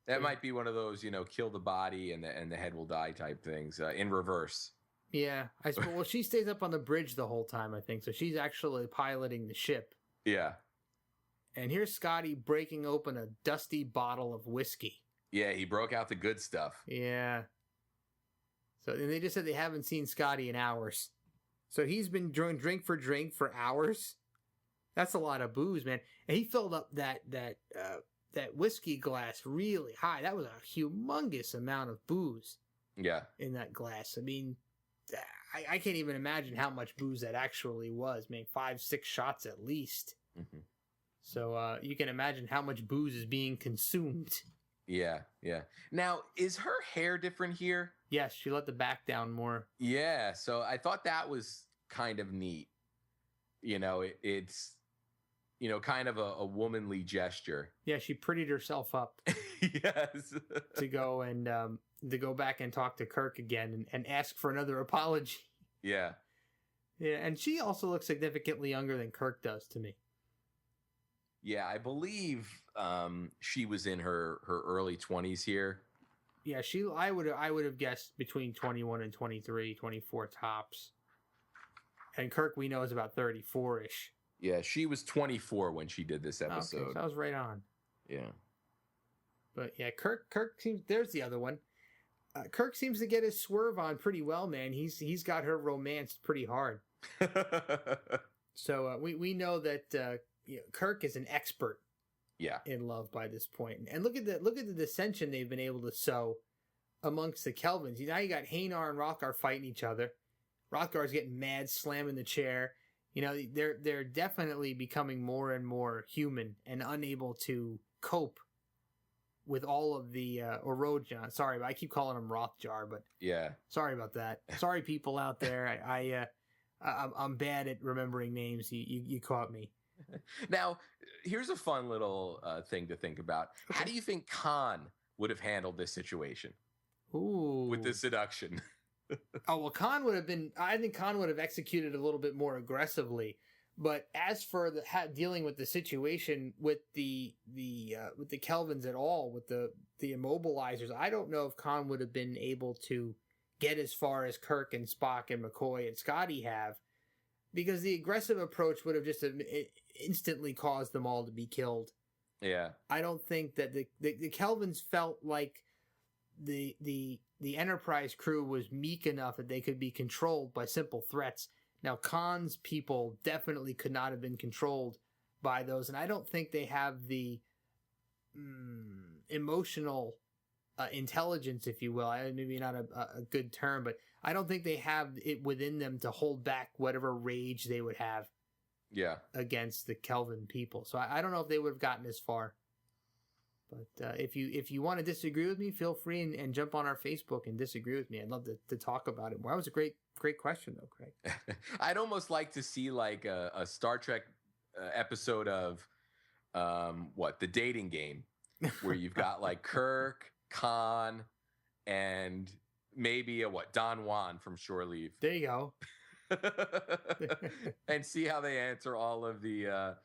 Yeah. might be one of those, kill the body and the head will die type things, in reverse. Yeah. I suppose, well, she stays up on the bridge the whole time, I think. So she's actually piloting the ship. Yeah. And here's Scotty breaking open a dusty bottle of whiskey. Yeah, he broke out the good stuff. Yeah. So and they just said they haven't seen Scotty in hours. So he's been drink for hours. That's a lot of booze, man. And he filled up that whiskey glass really high. That was a humongous amount of booze. Yeah. In that glass. I mean, I can't even imagine how much booze that actually was. I mean, 5-6 shots at least. Mm-hmm. So you can imagine how much booze is being consumed. Yeah, yeah. Now, is her hair different here? Yes, she let the back down more. Yeah, so I thought that was kind of neat. It's kind of a womanly gesture. Yeah, she prettied herself up. Yes. to go back and talk to Kirk again and ask for another apology. Yeah. Yeah, and she also looks significantly younger than Kirk does to me. Yeah, I believe she was in her early 20s here. Yeah, I would have guessed between 21 and 23, 24 tops. And Kirk, we know, is about 34-ish. Yeah, she was 24 when she did this episode. Okay, so I was right on. Yeah. But yeah, Kirk seems, there's the other one. Kirk seems to get his swerve on pretty well, man. He's got her romanced pretty hard. So we know that Kirk is an expert. Yeah. In love by this point. And look at the dissension they've been able to sow amongst the Kelvins. Now you got Hanar and Rothgar fighting each other. Rothgar's getting mad, slamming the chair. They're definitely becoming more and more human and unable to cope with all of the Orojan. Sorry, I keep calling him Rothjar, but yeah. Sorry about that. Sorry, people out there. I'm bad at remembering names. You caught me. Now, here's a fun little thing to think about. Okay. How do you think Khan would have handled this situation? Ooh. With the seduction? Oh, well, I think Khan would have executed a little bit more aggressively. But as for dealing with the situation with the Kelvins at all, with the immobilizers, I don't know if Khan would have been able to get as far as Kirk and Spock and McCoy and Scotty have, because the aggressive approach would have just instantly caused them all to be killed. Yeah. I don't think that the Kelvins felt like the Enterprise crew was meek enough that they could be controlled by simple threats. Now, Khan's people definitely could not have been controlled by those, and I don't think they have the emotional intelligence, if you will. Maybe not a good term, but I don't think they have it within them to hold back whatever rage they would have against the Kelvin people. So I don't know if they would have gotten as far. But if you want to disagree with me, feel free and jump on our Facebook and disagree with me. I'd love to talk about it more. That was a great question, though, Craig. I'd almost like to see like a Star Trek episode of the dating game, where you've got like Kirk, Khan, and maybe Don Juan from Shore Leave. There you go. And see how they answer all of the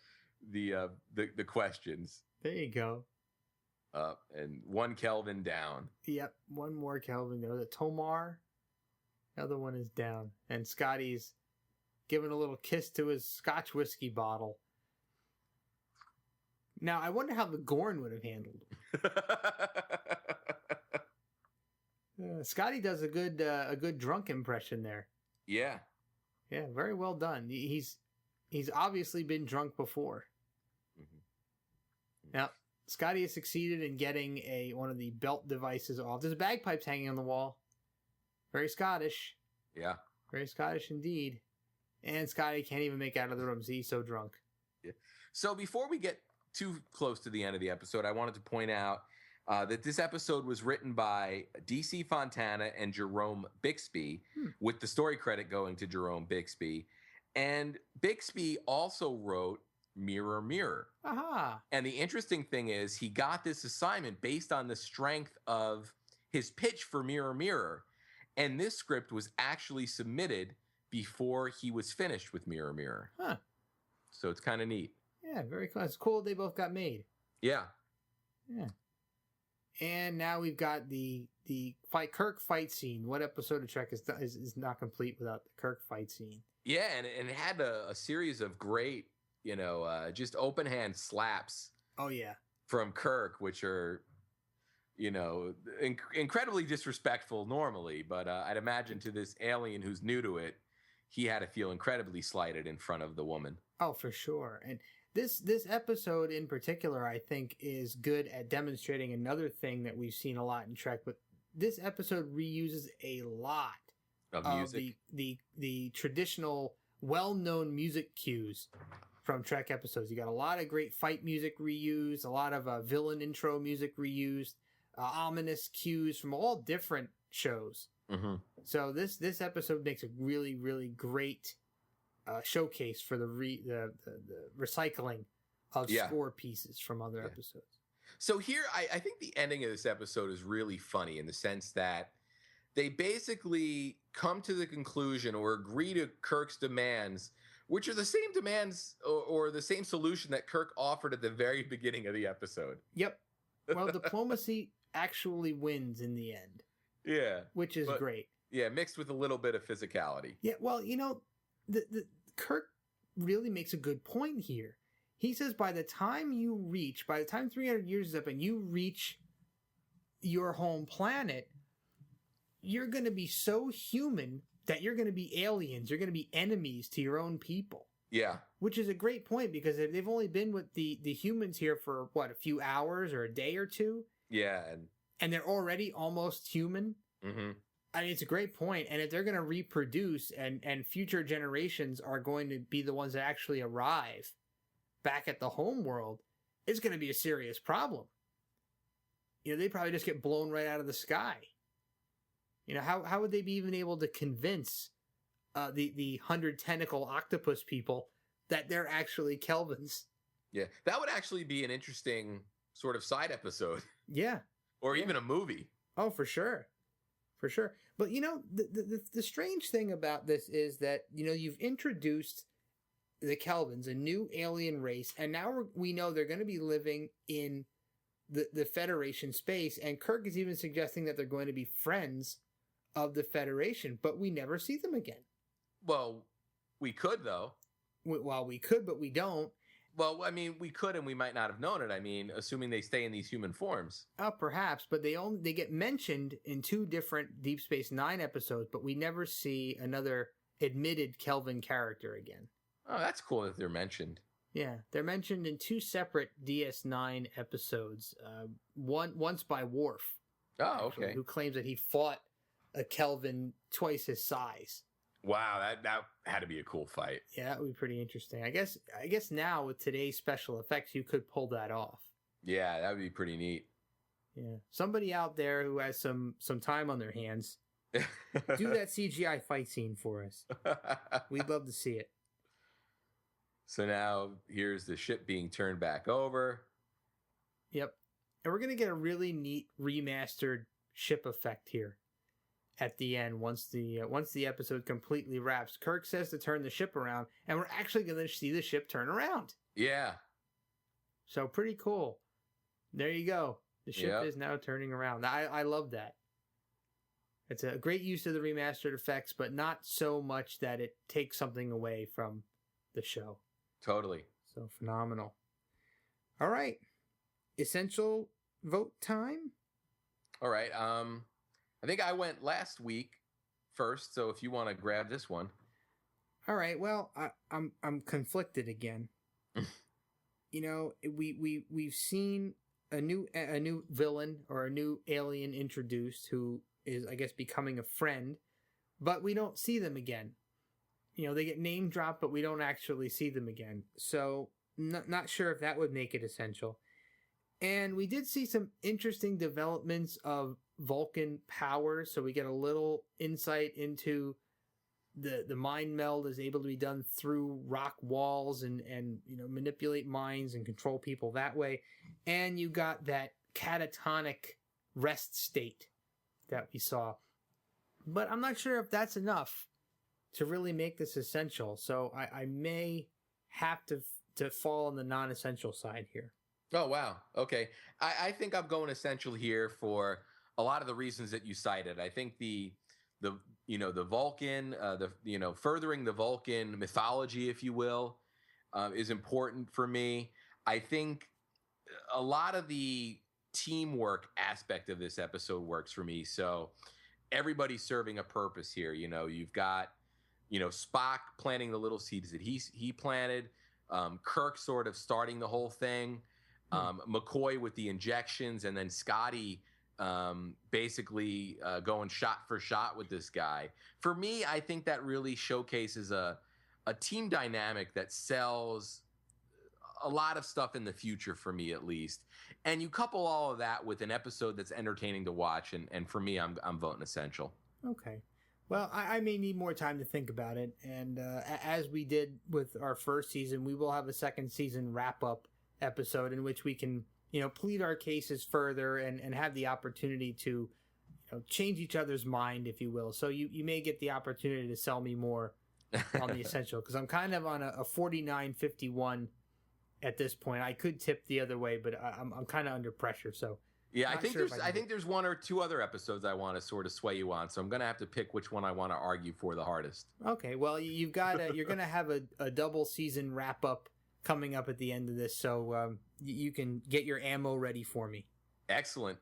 questions. There you go. And 1 Kelvin down. Yep, 1 more Kelvin. There was a Tomar. The other one is down. And Scotty's giving a little kiss to his Scotch whiskey bottle. Now, I wonder how the Gorn would have handled him. Scotty does a good drunk impression there. Yeah. Yeah, very well done. He's obviously been drunk before. Mm-hmm. Now, Scotty has succeeded in getting one of the belt devices off. There's bagpipes hanging on the wall. Very Scottish. Yeah. Very Scottish indeed. And Scotty can't even make out of the room. He's so drunk. Yeah. So before we get too close to the end of the episode, I wanted to point out that this episode was written by D.C. Fontana and Jerome Bixby, with the story credit going to Jerome Bixby. And Bixby also wrote Mirror, Mirror. Aha. And the interesting thing is he got this assignment based on the strength of his pitch for Mirror, Mirror. And this script was actually submitted before he was finished with Mirror, Mirror. Huh. So it's kind of neat. Yeah, very cool. It's cool they both got made. Yeah. Yeah. And now we've got the Kirk fight scene. What episode of Trek is not complete without the Kirk fight scene? Yeah, and it had a series of great, just open hand slaps. Oh, yeah. From Kirk, which are, incredibly disrespectful normally. But I'd imagine to this alien who's new to it, he had to feel incredibly slighted in front of the woman. Oh, for sure. And this episode in particular, I think, is good at demonstrating another thing that we've seen a lot in Trek. But this episode reuses a lot of music, the traditional, well-known music cues from Trek episodes. You got a lot of great fight music reused, a lot of villain intro music reused, ominous cues from all different shows. Mm-hmm. So this episode makes a really, really great showcase for the recycling of score pieces from other episodes. So here, I think the ending of this episode is really funny in the sense that they basically come to the conclusion or agree to Kirk's demands, which are the same demands or the same solution that Kirk offered at the very beginning of the episode. Yep. Well, diplomacy actually wins in the end. Yeah. Which is great. Yeah, mixed with a little bit of physicality. Yeah, well, the Kirk really makes a good point here. He says by the time 300 years is up and you reach your home planet, you're going to be so human that you're going to be aliens. You're going to be enemies to your own people. Yeah. Which is a great point because they've only been with the humans here for, a few hours or a day or two? Yeah. And they're already almost human? Mm-hmm. I mean, it's a great point. And if they're going to reproduce and future generations are going to be the ones that actually arrive back at the home world, it's going to be a serious problem. They probably just get blown right out of the sky. How would they be even able to convince the 100-tentacle octopus people that they're actually Kelvins? Yeah, that would actually be an interesting sort of side episode. Yeah. Or even a movie. Oh, for sure. For sure. But, the strange thing about this is that, you've introduced the Kelvins, a new alien race, and now we know they're going to be living in the Federation space, and Kirk is even suggesting that they're going to be friends of the Federation, but we never see them again. Well, we could, though. Well, we could, but we don't. Well, I mean, we could, and we might not have known it. I mean, assuming they stay in these human forms. Perhaps, but they get mentioned in 2 different Deep Space Nine episodes, but we never see another admitted Kelvin character again. Oh, that's cool that they're mentioned. Yeah, they're mentioned in 2 separate DS9 episodes. Once by Worf. Oh, actually, okay. Who claims that he fought a Kelvin twice his size. Wow, that had to be a cool fight. Yeah, that would be pretty interesting. I guess now with today's special effects, you could pull that off. Yeah, that would be pretty neat. Yeah, somebody out there who has some time on their hands, do that CGI fight scene for us. We'd love to see it. So now here's the ship being turned back over. Yep, and we're gonna get a really neat remastered ship effect here. At the end, once the episode completely wraps, Kirk says to turn the ship around, and we're actually going to see the ship turn around. Yeah. So pretty cool. There you go. The ship is now turning around. I love that. It's a great use of the remastered effects, but not so much that it takes something away from the show. Totally. So phenomenal. All right. Essential vote time? All right. I think I went last week first, so if you want to grab this one. All right. Well, I'm conflicted again. We've seen a new villain or a new alien introduced who is, I guess, becoming a friend, but we don't see them again. They get name dropped, but we don't actually see them again. So not sure if that would make it essential. And we did see some interesting developments of Vulcan powers, so we get a little insight into the mind meld is able to be done through rock walls and manipulate minds and control people that way. And you got that catatonic rest state that we saw. But I'm not sure if that's enough to really make this essential. So I may have to fall on the non-essential side here. Oh, wow. Okay. I think I'm going essential here for a lot of the reasons that you cited. I think the Vulcan, furthering the Vulcan mythology, if you will, is important for me. I think a lot of the teamwork aspect of this episode works for me. So everybody's serving a purpose here. You've got, Spock planting the little seeds that he planted, Kirk sort of starting the whole thing, McCoy with the injections, and then Scotty basically going shot for shot with this guy. For me, I think that really showcases a team dynamic that sells a lot of stuff in the future, for me at least. And you couple all of that with an episode that's entertaining to watch, and for me, I'm voting essential. Okay. Well, I may need more time to think about it, and as we did with our first season, we will have a second season wrap-up episode in which we can plead our cases further and have the opportunity to change each other's mind, if you will. So you may get the opportunity to sell me more on the essential, because I'm kind of on a 49-51 at this point. I could tip the other way, but I'm kind of under pressure. So yeah, I think there's one or two other episodes I want to sort of sway you on. So I'm going to have to pick which one I want to argue for the hardest. Okay, well you've got you're going to have a double season wrap up coming up at the end of this, so you can get your ammo ready for me. Excellent.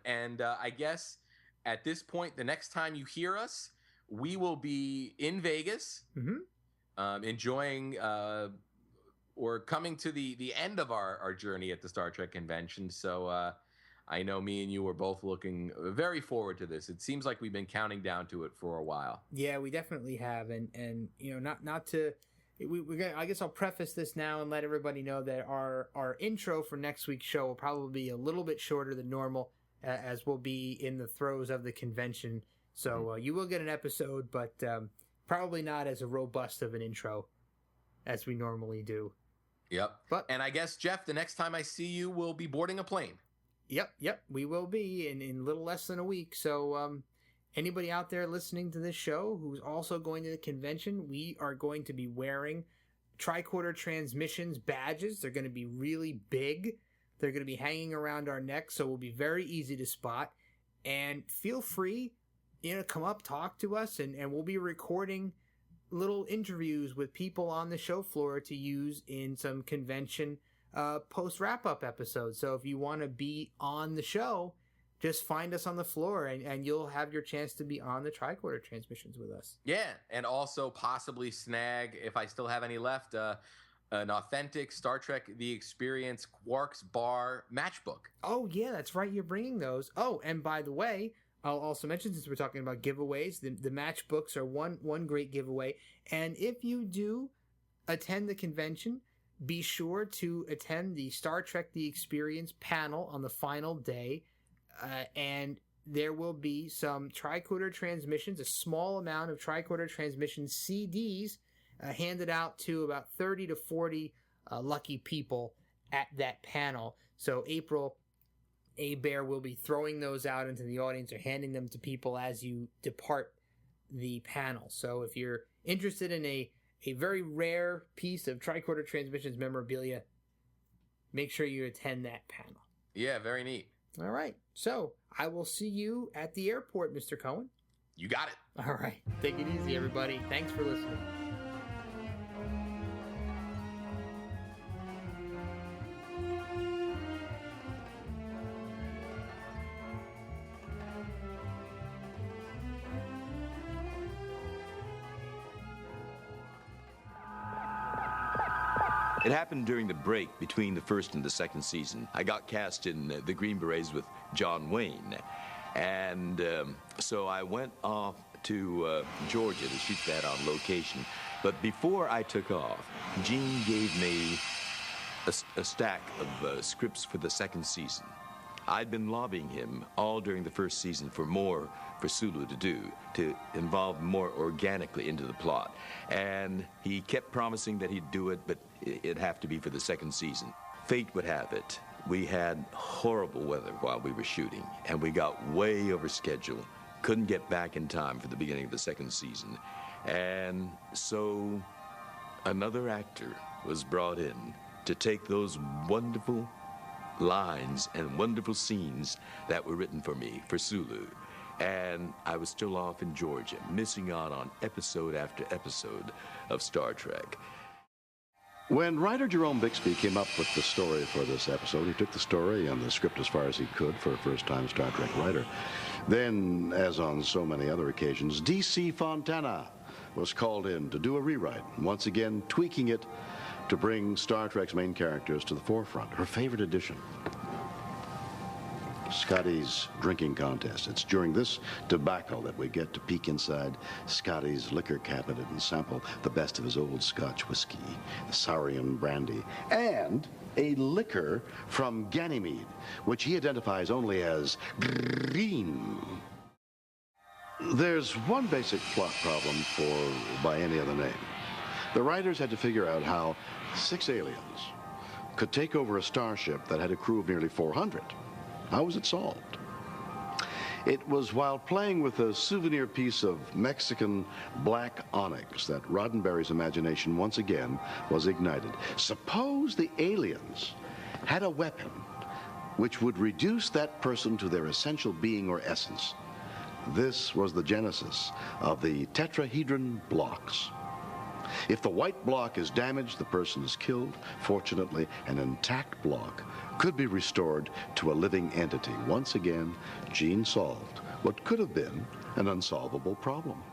And I guess at this point, the next time you hear us, we will be in Vegas, enjoying or coming to the end of our journey at the Star Trek convention. So I know me and you were both looking very forward to this. It seems like we've been counting down to it for a while. Yeah, we definitely have. And not to... I guess I'll preface this now and let everybody know that our intro for next week's show will probably be a little bit shorter than normal, as we'll be in the throes of the convention. So you will get an episode, but probably not as a robust of an intro as we normally do. Yep. And I guess, Jeff, the next time I see you, we'll be boarding a plane. Yep. We will be in little less than a week. So, anybody out there listening to this show who's also going to the convention, we are going to be wearing Tricorder Transmissions badges. They're going to be really big. They're going to be hanging around our necks, so it will be very easy to spot. And feel free, come up, talk to us, and we'll be recording little interviews with people on the show floor to use in some convention post wrap-up episodes. So if you want to be on the show, just find us on the floor, and you'll have your chance to be on the Tricorder Transmissions with us. Yeah, and also possibly snag, if I still have any left, an authentic Star Trek The Experience Quark's Bar matchbook. Oh, yeah, that's right. You're bringing those. Oh, and by the way, I'll also mention, since we're talking about giveaways, the matchbooks are one great giveaway. And if you do attend the convention, be sure to attend the Star Trek The Experience panel on the final day. And there will be some Tricorder Transmissions, a small amount of Tricorder Transmission CDs handed out to about 30 to 40 lucky people at that panel. So April A. Bear will be throwing those out into the audience or handing them to people as you depart the panel. So if you're interested in a very rare piece of Tricorder Transmissions memorabilia, make sure you attend that panel. Yeah, very neat. All right. So I will see you at the airport, Mr. Cohen. You got it. All right. Take it easy, everybody. Thanks for listening. It happened during the break between the first and the second season. I got cast in The Green Berets with John Wayne. And so I went off to Georgia to shoot that on location. But before I took off, Gene gave me a stack of scripts for the second season. I'd been lobbying him all during the first season for more for Sulu to do, to involve more organically into the plot. And he kept promising that he'd do it, but it'd have to be for the second season. Fate would have it, we had horrible weather while we were shooting, and we got way over schedule. Couldn't get back in time for the beginning of the second season. And so another actor was brought in to take those wonderful lines and wonderful scenes that were written for me, for Sulu. And I was still off in Georgia, missing out on episode after episode of Star Trek. When writer Jerome Bixby came up with the story for this episode, he took the story and the script as far as he could for a first-time Star Trek writer. Then, as on so many other occasions, D.C. Fontana was called in to do a rewrite, once again tweaking it to bring Star Trek's main characters to the forefront. Her favorite edition, Scotty's drinking contest. It's during this debacle that we get to peek inside Scotty's liquor cabinet and sample the best of his old Scotch whiskey, the Saurian brandy, and a liquor from Ganymede, which he identifies only as green. There's one basic plot problem by any other name. The writers had to figure out how 6 aliens could take over a starship that had a crew of nearly 400. How was it solved? It was while playing with a souvenir piece of Mexican black onyx that Roddenberry's imagination once again was ignited. Suppose the aliens had a weapon which would reduce that person to their essential being or essence. This was the genesis of the tetrahedron blocks. If the white block is damaged, the person is killed. Fortunately, an intact block could be restored to a living entity. Once again, Gene solved what could have been an unsolvable problem.